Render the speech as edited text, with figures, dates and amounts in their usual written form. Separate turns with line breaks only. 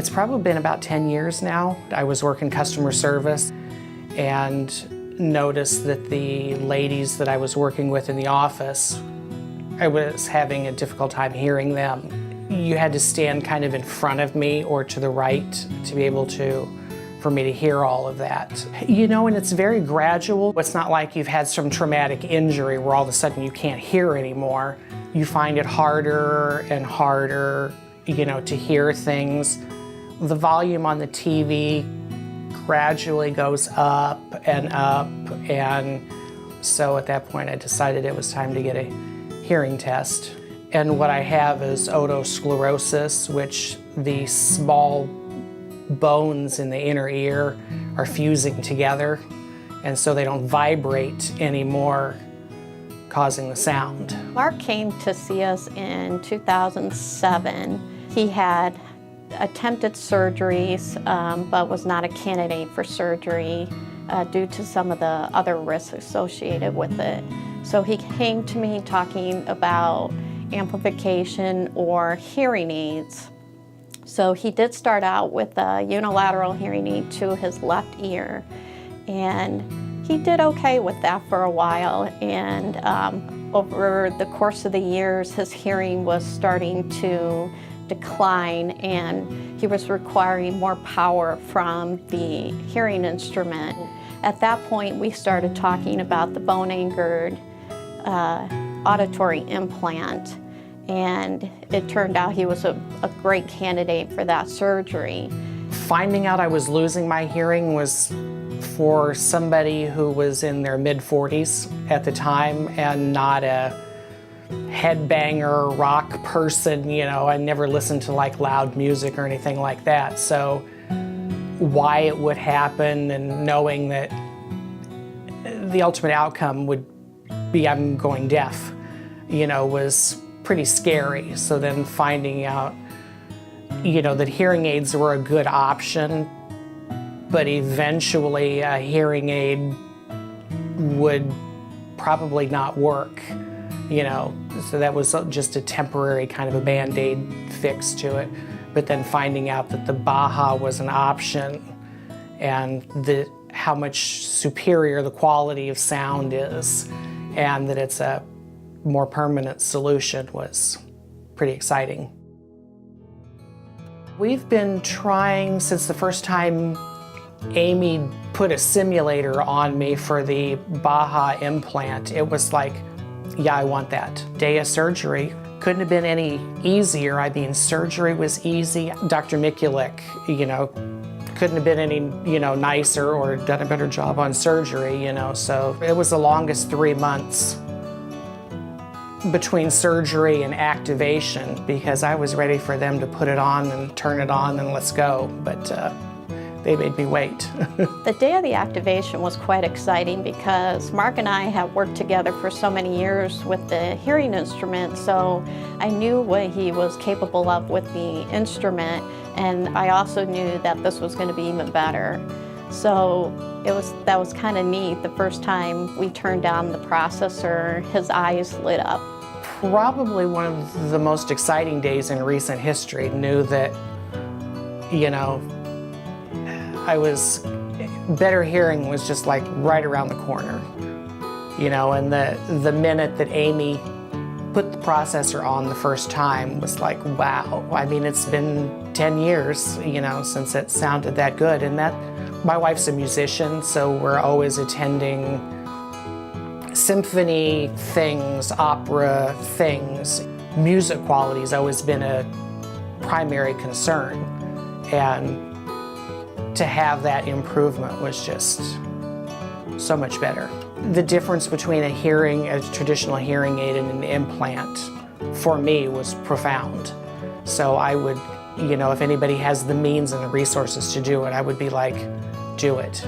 It's probably been about 10 years now. I was working customer service and noticed that the ladies that I was working with in the office, I was having a difficult time hearing them. You had to stand kind of in front of me or to the right to be able for me to hear all of that. You know, and it's very gradual. It's not like you've had some traumatic injury where all of a sudden you can't hear anymore. You find it harder and harder, you know, to hear things. The volume on the TV gradually goes up, and so at that point I decided it was time to get a hearing test. And what I have is otosclerosis, which the small bones in the inner ear are fusing together, and so they don't vibrate anymore, causing the sound.
Mark came to see us in 2007. He had attempted surgeries, but was not a candidate for surgery due to some of the other risks associated with it. So he came to me talking about amplification or hearing aids. So he did start out with a unilateral hearing aid to his left ear, and he did okay with that for a while, and over the course of the years his hearing was starting to decline and he was requiring more power from the hearing instrument. At that point we started talking about the bone-anchored auditory implant, and it turned out he was a great candidate for that surgery.
Finding out I was losing my hearing was for somebody who was in their mid-40s at the time and not a headbanger rock person, you know. I never listened to like loud music or anything like that. So why it would happen and knowing that the ultimate outcome would be I'm going deaf, you know, was pretty scary. So then finding out, you know, that hearing aids were a good option, but eventually a hearing aid would probably not work, you know. So that was just a temporary kind of a Band-Aid fix to it. But then finding out that the Baha was an option and how much superior the quality of sound is, and that it's a more permanent solution was pretty exciting. We've been trying since the first time Amy put a simulator on me for the Baha implant. It was like, yeah, I want that. Day of surgery couldn't have been any easier. I mean, surgery was easy. Dr. Mikulik, you know, couldn't have been any, you know, nicer or done a better job on surgery, you know. So it was the longest 3 months between surgery and activation because I was ready for them to put it on and turn it on and let's go, but they made me wait.
The day of the activation was quite exciting because Mark and I have worked together for so many years with the hearing instrument, so I knew what he was capable of with the instrument, and I also knew that this was going to be even better. So that was kind of neat. The first time we turned down the processor, his eyes lit up.
Probably one of the most exciting days in recent history. Knew that, you know, better hearing was just like right around the corner, you know, and the minute that Amy put the processor on the first time was like, wow. I mean, it's been 10 years, you know, since it sounded that good. And my wife's a musician, so we're always attending symphony things, opera things. Music quality has always been a primary concern, and to have that improvement was just so much better. The difference between a traditional hearing aid and an implant, for me, was profound. So I would, you know, if anybody has the means and the resources to do it, I would be like, do it.